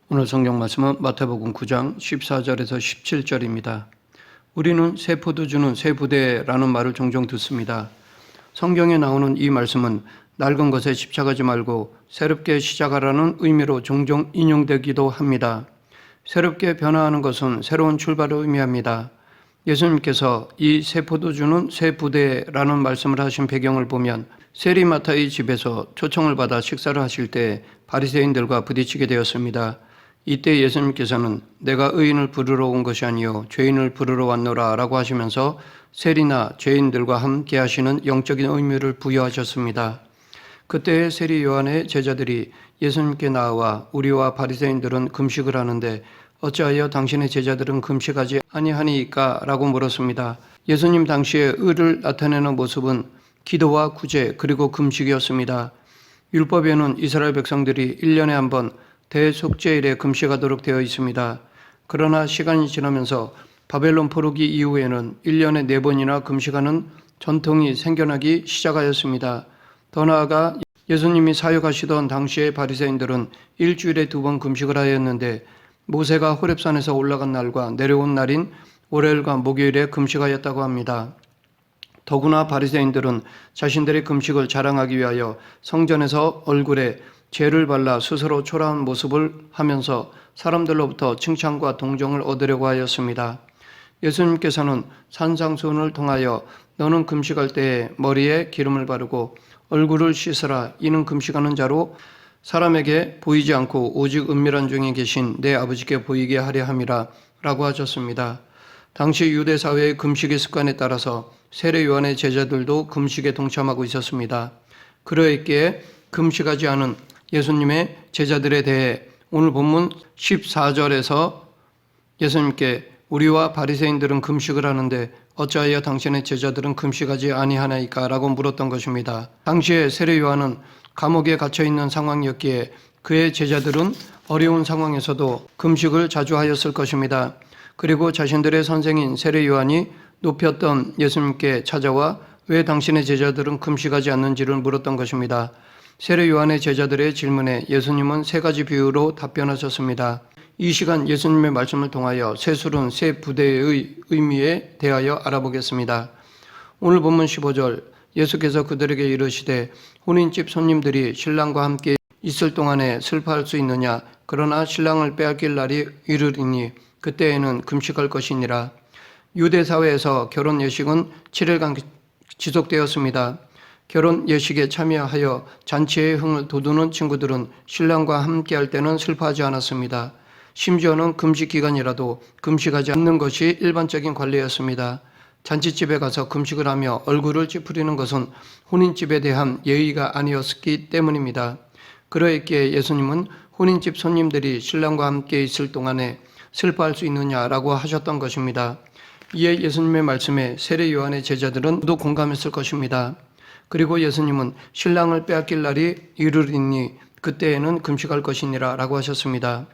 오늘 성경 말씀은 마태복음 9장 14절에서 17절입니다. 우리는 새 포도주는 새 부대라는 말을 종종 듣습니다. 성경에 나오는 이 말씀은 낡은 것에 집착하지 말고 새롭게 시작하라는 의미로 종종 인용되기도 합니다. 새롭게 변화하는 것은 새로운 출발을 의미합니다. 예수님께서 이 새 포도주는 새 부대라는 말씀을 하신 배경을 보면 세리마타의 집에서 초청을 받아 식사를 하실 때 바리새인들과 부딪히게 되었습니다. 이때 예수님께서는 내가 의인을 부르러 온 것이 아니요 죄인을 부르러 왔노라 라고 하시면서 세리나 죄인들과 함께 하시는 영적인 의미를 부여하셨습니다. 그때 세리 요한의 제자들이 예수님께 나와 우리와 바리새인들은 금식을 하는데 어찌하여 당신의 제자들은 금식하지 아니하니까 라고 물었습니다. 예수님 당시에 의를 나타내는 모습은 기도와 구제 그리고 금식이었습니다. 율법에는 이스라엘 백성들이 1년에 한 번 대속죄일에 금식하도록 되어 있습니다. 그러나 시간이 지나면서 바벨론 포로기 이후에는 1년에 4번이나 금식하는 전통이 생겨나기 시작하였습니다. 더 나아가 예수님이 사역하시던 당시의 바리새인들은 일주일에 2번 금식을 하였는데 모세가 호렙산에서 올라간 날과 내려온 날인 월요일과 목요일에 금식하였다고 합니다. 더구나 바리새인들은 자신들의 금식을 자랑하기 위하여 성전에서 얼굴에 죄를 발라 스스로 초라한 모습을 하면서 사람들로부터 칭찬과 동정을 얻으려고 하였습니다. 예수님께서는 산상수훈을 통하여 너는 금식할 때에 머리에 기름을 바르고 얼굴을 씻으라. 이는 금식하는 자로 사람에게 보이지 않고 오직 은밀한 중에 계신 내 아버지께 보이게 하려 함이라 라고 하셨습니다. 당시 유대 사회의 금식의 습관에 따라서 세례 요한의 제자들도 금식에 동참하고 있었습니다. 그러했기에 금식하지 않은 예수님의 제자들에 대해 오늘 본문 14절에서 예수님께 우리와 바리새인들은 금식을 하는데 어찌하여 당신의 제자들은 금식하지 아니하나이까 라고 물었던 것입니다. 당시에 세례 요한은 감옥에 갇혀 있는 상황이었기에 그의 제자들은 어려운 상황에서도 금식을 자주 하였을 것입니다. 그리고 자신들의 선생인 세례 요한이 높였던 예수님께 찾아와 왜 당신의 제자들은 금식하지 않는지를 물었던 것입니다. 세례 요한의 제자들의 질문에 예수님은 3가지 비유로 답변하셨습니다. 이 시간 예수님의 말씀을 통하여 새 술은 새 부대의 의미에 대하여 알아보겠습니다. 오늘 본문 15절 예수께서 그들에게 이르시되 혼인집 손님들이 신랑과 함께 있을 동안에 슬퍼할 수 있느냐 그러나 신랑을 빼앗길 날이 이르리니 그때에는 금식할 것이니라. 유대 사회에서 결혼 예식은 7일간 지속되었습니다. 결혼 예식에 참여하여 잔치의 흥을 돋우는 친구들은 신랑과 함께할 때는 슬퍼하지 않았습니다. 심지어는 금식 기간이라도 금식하지 않는 것이 일반적인 관례였습니다. 잔치집에 가서 금식을 하며 얼굴을 찌푸리는 것은 혼인집에 대한 예의가 아니었기 때문입니다. 그러했기에 예수님은 혼인집 손님들이 신랑과 함께 있을 동안에 슬퍼할 수 있느냐라고 하셨던 것입니다. 이에 예수님의 말씀에 세례 요한의 제자들은 모두 공감했을 것입니다. 그리고 예수님은 신랑을 빼앗길 날이 이르리니 그때에는 금식할 것이니라 라고 하셨습니다.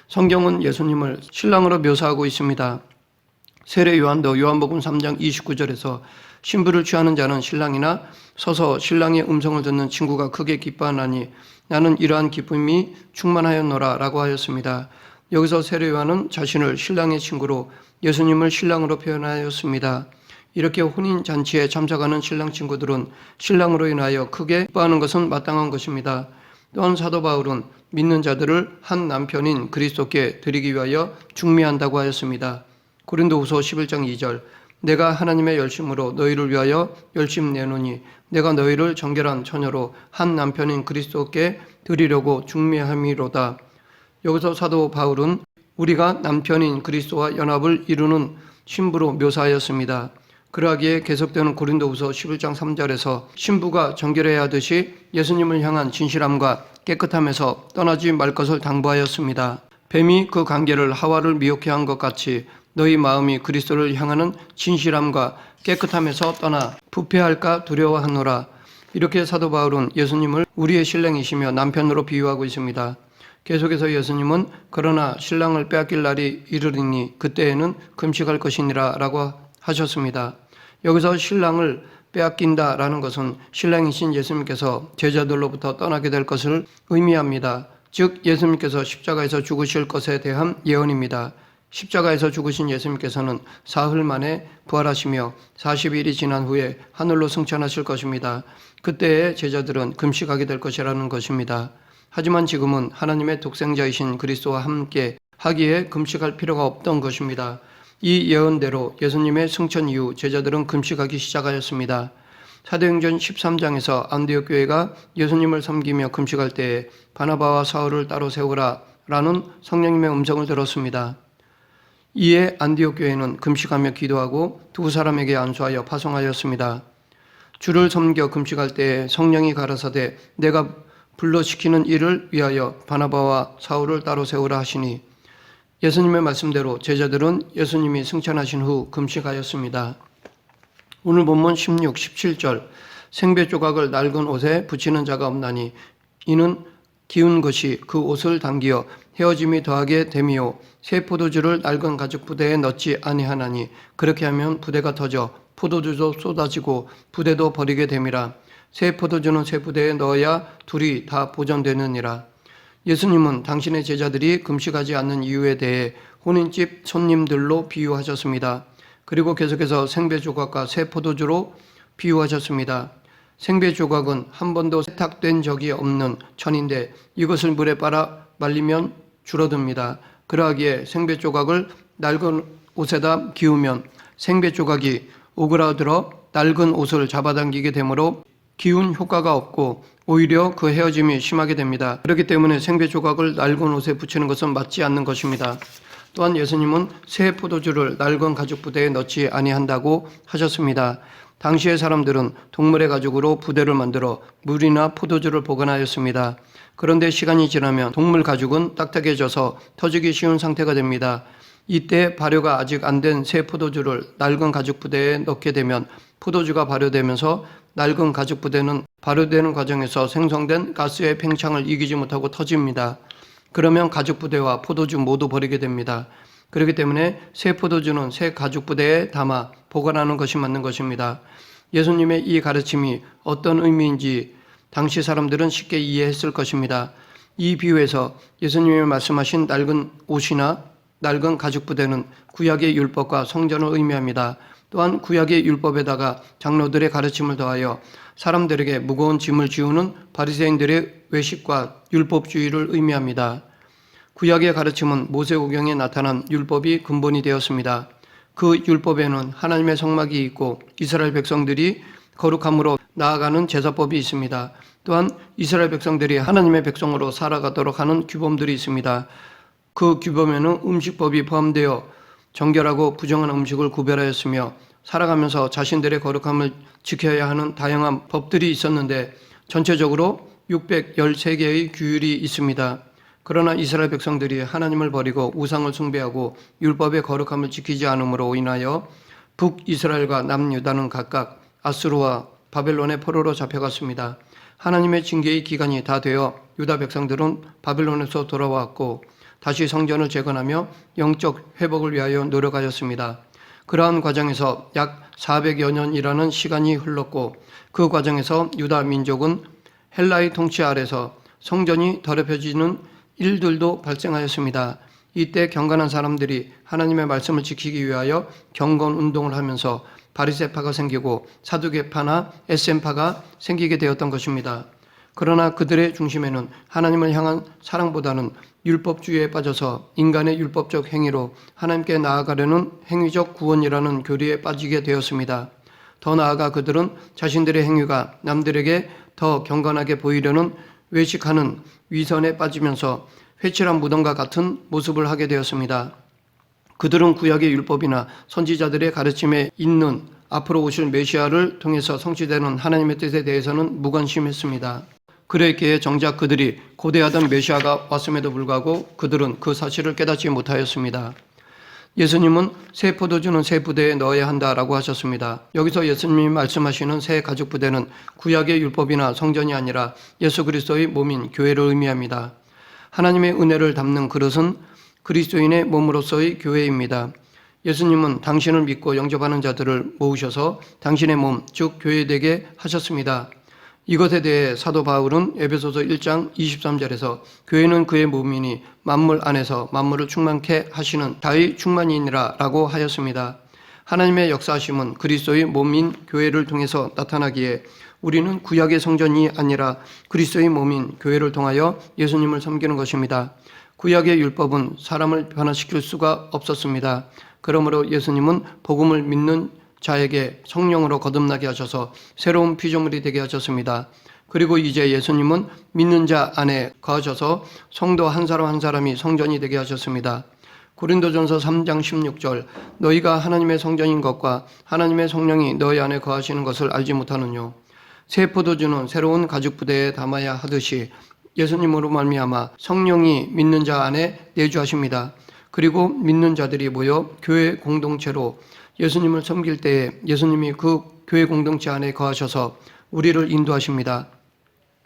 성경은 예수님을 신랑으로 묘사하고 있습니다. 세례 요한도 요한복음 3장 29절에서 신부를 취하는 자는 신랑이나 서서 신랑의 음성을 듣는 친구가 크게 기뻐하나니 나는 이러한 기쁨이 충만하였노라 라고 하였습니다. 여기서 세례 요한은 자신을 신랑의 친구로 예수님을 신랑으로 표현하였습니다. 이렇게 혼인잔치에 참석하는 신랑 친구들은 신랑으로 인하여 크게 기뻐하는 것은 마땅한 것입니다. 또한 사도 바울은 믿는 자들을 한 남편인 그리스도께 드리기 위하여 중매한다고 하였습니다. 고린도후서 11장 2절 내가 하나님의 열심으로 너희를 위하여 열심 내노니 내가 너희를 정결한 처녀로 한 남편인 그리스도께 드리려고 중매함이로다. 여기서 사도 바울은 우리가 남편인 그리스도와 연합을 이루는 신부로 묘사하였습니다. 그러하기에 계속되는 고린도후서 11장 3절에서 신부가 정결해야 하듯이 예수님을 향한 진실함과 깨끗함에서 떠나지 말 것을 당부하였습니다. 뱀이 그 관계를 하와를 미혹해 한 것 같이 너희 마음이 그리스도를 향하는 진실함과 깨끗함에서 떠나 부패할까 두려워하노라. 이렇게 사도 바울은 예수님을 우리의 신랑이시며 남편으로 비유하고 있습니다. 계속해서 예수님은 그러나 신랑을 빼앗길 날이 이르리니 그때에는 금식할 것이니라 라고 하셨습니다. 여기서 신랑을 빼앗긴다라는 것은 신랑이신 예수님께서 제자들로부터 떠나게 될 것을 의미합니다. 즉 예수님께서 십자가에서 죽으실 것에 대한 예언입니다. 십자가에서 죽으신 예수님께서는 사흘 만에 부활하시며 40일이 지난 후에 하늘로 승천하실 것입니다. 그때의 제자들은 금식하게 될 것이라는 것입니다. 하지만 지금은 하나님의 독생자이신 그리스도와 함께 하기에 금식할 필요가 없던 것입니다. 이 예언대로 예수님의 승천 이후 제자들은 금식하기 시작하였습니다. 사도행전 13장에서 안디옥 교회가 예수님을 섬기며 금식할 때에 바나바와 사울을 따로 세우라 라는 성령님의 음성을 들었습니다. 이에 안디옥 교회는 금식하며 기도하고 두 사람에게 안수하여 파송하였습니다. 주를 섬겨 금식할 때에 성령이 가라사대 내가 불러시키는 일을 위하여 바나바와 사울을 따로 세우라 하시니 예수님의 말씀대로 제자들은 예수님이 승천하신 후 금식하였습니다. 오늘 본문 16, 17절 생배 조각을 낡은 옷에 붙이는 자가 없나니 이는 기운 것이 그 옷을 당기어 헤어짐이 더하게 됨이요 새 포도주를 낡은 가죽 부대에 넣지 아니하나니 그렇게 하면 부대가 터져 포도주도 쏟아지고 부대도 버리게 됨이라. 새 포도주는 새 부대에 넣어야 둘이 다 보존되느니라. 예수님은 당신의 제자들이 금식하지 않는 이유에 대해 혼인집 손님들로 비유하셨습니다. 그리고 계속해서 생배 조각과 새 포도주로 비유하셨습니다. 생배 조각은 한 번도 세탁된 적이 없는 천인데 이것을 물에 빨아 말리면 줄어듭니다. 그러하기에 생배 조각을 낡은 옷에다 기우면 생배 조각이 오그라들어 낡은 옷을 잡아당기게 되므로 기운 효과가 없고 오히려 그 헤어짐이 심하게 됩니다. 그렇기 때문에 생배 조각을 낡은 옷에 붙이는 것은 맞지 않는 것입니다. 또한 예수님은 새 포도주를 낡은 가죽 부대에 넣지 아니한다고 하셨습니다. 당시의 사람들은 동물의 가죽으로 부대를 만들어 물이나 포도주를 보관하였습니다. 그런데 시간이 지나면 동물 가죽은 딱딱해져서 터지기 쉬운 상태가 됩니다. 이때 발효가 아직 안 된 새 포도주를 낡은 가죽 부대에 넣게 되면 포도주가 발효되면서 낡은 가죽 부대는 발효되는 과정에서 생성된 가스의 팽창을 이기지 못하고 터집니다. 그러면 가죽 부대와 포도주 모두 버리게 됩니다. 그렇기 때문에 새 포도주는 새 가죽 부대에 담아 보관하는 것이 맞는 것입니다. 예수님의 이 가르침이 어떤 의미인지 당시 사람들은 쉽게 이해했을 것입니다. 이 비유에서 예수님이 말씀하신 낡은 옷이나 낡은 가죽 부대는 구약의 율법과 성전을 의미합니다. 또한 구약의 율법에다가 장로들의 가르침을 더하여 사람들에게 무거운 짐을 지우는 바리새인들의 외식과 율법주의를 의미합니다. 구약의 가르침은 모세오경에 나타난 율법이 근본이 되었습니다. 그 율법에는 하나님의 성막이 있고 이스라엘 백성들이 거룩함으로 나아가는 제사법이 있습니다. 또한 이스라엘 백성들이 하나님의 백성으로 살아가도록 하는 규범들이 있습니다. 그 규범에는 음식법이 포함되어 정결하고 부정한 음식을 구별하였으며 살아가면서 자신들의 거룩함을 지켜야 하는 다양한 법들이 있었는데 전체적으로 613개의 규율이 있습니다. 그러나 이스라엘 백성들이 하나님을 버리고 우상을 숭배하고 율법의 거룩함을 지키지 않음으로 인하여 북이스라엘과 남유다는 각각 아수르와 바벨론의 포로로 잡혀갔습니다. 하나님의 징계의 기간이 다 되어 유다 백성들은 바벨론에서 돌아왔고 다시 성전을 재건하며 영적 회복을 위하여 노력하였습니다. 그러한 과정에서 약 400여 년이라는 시간이 흘렀고 그 과정에서 유다 민족은 헬라의 통치 아래서 성전이 더럽혀지는 일들도 발생하였습니다. 이때 경건한 사람들이 하나님의 말씀을 지키기 위하여 경건 운동을 하면서 바리새파가 생기고 사두개파나 에셈파가 생기게 되었던 것입니다. 그러나 그들의 중심에는 하나님을 향한 사랑보다는 율법주의에 빠져서 인간의 율법적 행위로 하나님께 나아가려는 행위적 구원이라는 교리에 빠지게 되었습니다. 더 나아가 그들은 자신들의 행위가 남들에게 더 경건하게 보이려는 외식하는 위선에 빠지면서 회칠한 무덤과 같은 모습을 하게 되었습니다. 그들은 구약의 율법이나 선지자들의 가르침에 있는 앞으로 오실 메시아를 통해서 성취되는 하나님의 뜻에 대해서는 무관심했습니다. 그랬기에 정작 그들이 고대하던 메시아가 왔음에도 불구하고 그들은 그 사실을 깨닫지 못하였습니다. 예수님은 새 포도주는 새 부대에 넣어야 한다라고 하셨습니다. 여기서 예수님이 말씀하시는 새 가죽 부대는 구약의 율법이나 성전이 아니라 예수 그리스도의 몸인 교회를 의미합니다. 하나님의 은혜를 담는 그릇은 그리스도인의 몸으로서의 교회입니다. 예수님은 당신을 믿고 영접하는 자들을 모으셔서 당신의 몸, 즉 교회 되게 하셨습니다. 이것에 대해 사도 바울은 에베소서 1장 23절에서 교회는 그의 몸이니 만물 안에서 만물을 충만케 하시는 자의 충만이니라 라고 하였습니다. 하나님의 역사하심은 그리스도의 몸인 교회를 통해서 나타나기에 우리는 구약의 성전이 아니라 그리스도의 몸인 교회를 통하여 예수님을 섬기는 것입니다. 구약의 율법은 사람을 변화시킬 수가 없었습니다. 그러므로 예수님은 복음을 믿는 자에게 성령으로 거듭나게 하셔서 새로운 피조물이 되게 하셨습니다. 그리고 이제 예수님은 믿는 자 안에 거하셔서 성도 한 사람 한 사람이 성전이 되게 하셨습니다. 고린도전서 3장 16절 너희가 하나님의 성전인 것과 하나님의 성령이 너희 안에 거하시는 것을 알지 못하느뇨. 새 포도주는 새로운 가죽 부대에 담아야 하듯이 예수님으로 말미암아 성령이 믿는 자 안에 내주하십니다. 그리고 믿는 자들이 모여 교회 공동체로 예수님을 섬길 때에 예수님이 그 교회 공동체 안에 거하셔서 우리를 인도하십니다.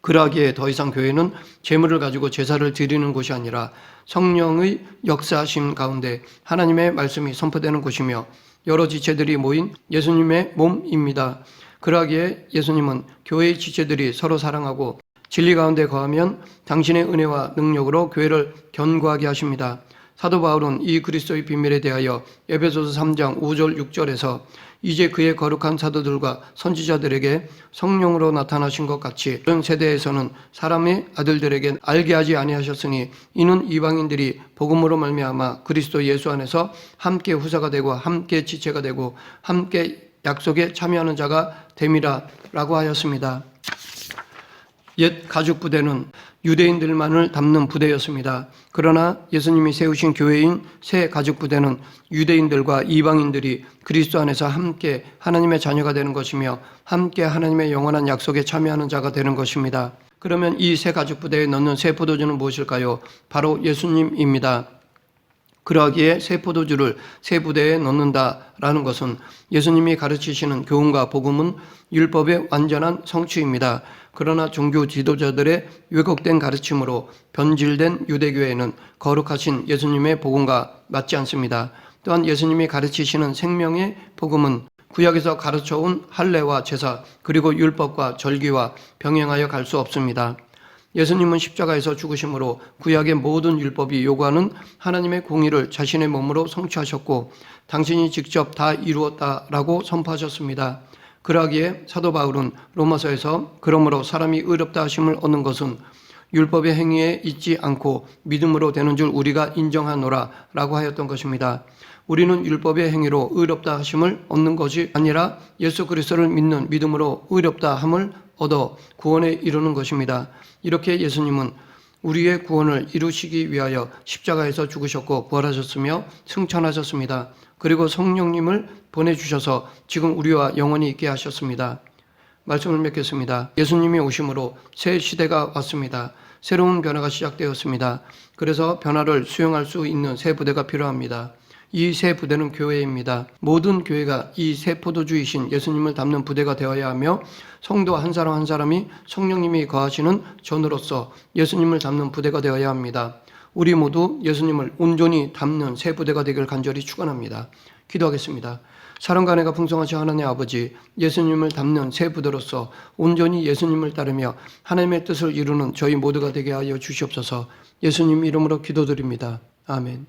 그러하기에 더 이상 교회는 재물을 가지고 제사를 드리는 곳이 아니라 성령의 역사하심 가운데 하나님의 말씀이 선포되는 곳이며 여러 지체들이 모인 예수님의 몸입니다. 그러하기에 예수님은 교회의 지체들이 서로 사랑하고 진리 가운데 거하면 당신의 은혜와 능력으로 교회를 견고하게 하십니다. 사도 바울은 이 그리스도의 비밀에 대하여 에베소서 3장 5절 6절에서 이제 그의 거룩한 사도들과 선지자들에게 성령으로 나타나신 것 같이 그런 세대에서는 사람의 아들들에게 알게 하지 아니하셨으니 이는 이방인들이 복음으로 말미암아 그리스도 예수 안에서 함께 후사가 되고 함께 지체가 되고 함께 약속에 참여하는 자가 됨이라 라고 하였습니다. 옛 가죽 부대는 유대인들만을 담는 부대였습니다. 그러나 예수님이 세우신 교회인 새 가죽 부대는 유대인들과 이방인들이 그리스도 안에서 함께 하나님의 자녀가 되는 것이며 함께 하나님의 영원한 약속에 참여하는 자가 되는 것입니다. 그러면 이 새 가죽 부대에 넣는 새 포도주는 무엇일까요? 바로 예수님입니다. 그러하기에 새 포도주를 새 부대에 넣는다라는 것은 예수님이 가르치시는 교훈과 복음은 율법의 완전한 성취입니다. 그러나 종교 지도자들의 왜곡된 가르침으로 변질된 유대교회는 거룩하신 예수님의 복음과 맞지 않습니다. 또한 예수님이 가르치시는 생명의 복음은 구약에서 가르쳐온 할례와 제사 그리고 율법과 절기와 병행하여 갈 수 없습니다. 예수님은 십자가에서 죽으심으로 구약의 모든 율법이 요구하는 하나님의 공의를 자신의 몸으로 성취하셨고 당신이 직접 다 이루었다라고 선포하셨습니다. 그러하기에 사도 바울은 로마서에서 그러므로 사람이 의롭다 하심을 얻는 것은 율법의 행위에 있지 않고 믿음으로 되는 줄 우리가 인정하노라 라고 하였던 것입니다. 우리는 율법의 행위로 의롭다 하심을 얻는 것이 아니라 예수 그리스도를 믿는 믿음으로 의롭다 함을 얻어 구원에 이르는 것입니다. 이렇게 예수님은 우리의 구원을 이루시기 위하여 십자가에서 죽으셨고 부활하셨으며 승천하셨습니다. 그리고 성령님을 보내주셔서 지금 우리와 영원히 있게 하셨습니다. 말씀을 맺겠습니다. 예수님이 오심으로 새 시대가 왔습니다. 새로운 변화가 시작되었습니다. 그래서 변화를 수용할 수 있는 새 부대가 필요합니다. 이 새 부대는 교회입니다. 모든 교회가 이 새 포도주이신 예수님을 담는 부대가 되어야 하며 성도 한 사람 한 사람이 성령님이 거하시는 전으로서 예수님을 담는 부대가 되어야 합니다. 우리 모두 예수님을 온전히 담는 새 부대가 되길 간절히 축원합니다. 기도하겠습니다. 사랑과 은혜가 풍성하신 하나님 아버지, 예수님을 담는 새 부대로서 온전히 예수님을 따르며 하나님의 뜻을 이루는 저희 모두가 되게 하여 주시옵소서. 예수님 이름으로 기도드립니다. 아멘.